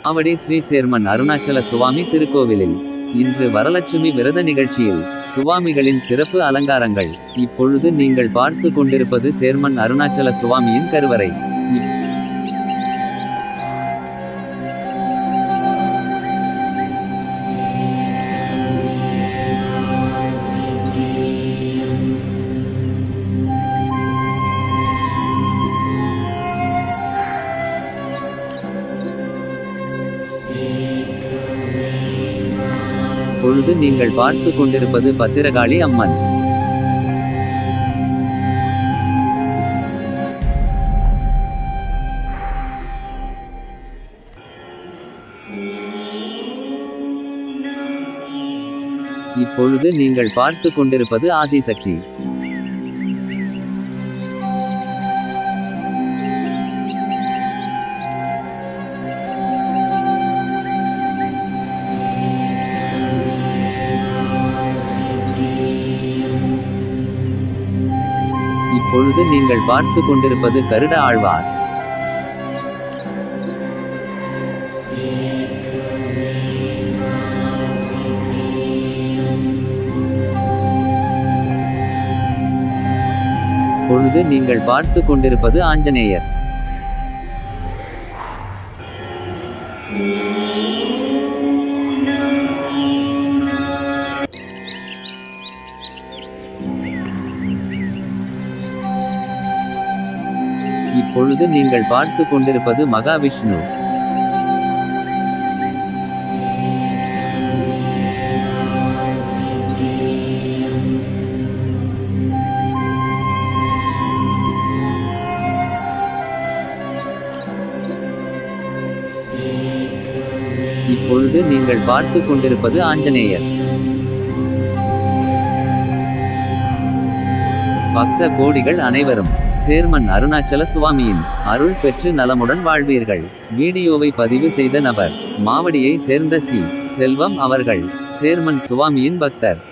Avadi Sri chairman Arunachal சுவாமி திருக்கோவிலில் இன்று வரலட்சுமி விரத நிகழ்ச்சியில் சுவாமிகளின் சிறப்பு அலங்காரங்கள். இப்பொழுது நீங்கள் பார்த்து கொண்டிருப்பது சேர்மன் அருணாச்சல சுவாமியின் கருவறை. இப்பொழுது நீங்கள் பார்த்து கொண்டிருப்பது பத்திரகாளி அம்மன். இப்பொழுது நீங்கள் பார்த்து கொண்டிருப்பது ஆதிசக்தி. இப்பொழுது நீங்கள் பார்த்து கொண்டிருப்பது கருட ஆழ்வார். இப்பொழுது நீங்கள் பார்த்து கொண்டிருப்பது ஆஞ்சநேயர். இப்பொழுது நீங்கள் பார்த்து கொண்டிருப்பது மகாவிஷ்ணு. இப்பொழுது நீங்கள் பார்த்து கொண்டிருப்பது ஆஞ்சநேயர். பக்த கோடிகள் அனைவரும் சேர்மன் அருணாச்சல சுவாமியின் அருள் பெற்று நலமுடன் வாழ்வீர்கள். வீடியோவை பதிவு செய்த நபர் மாவடியை சேர்ந்த சி. செல்வம் அவர்கள் சேர்மன் சுவாமியின் பக்தர்.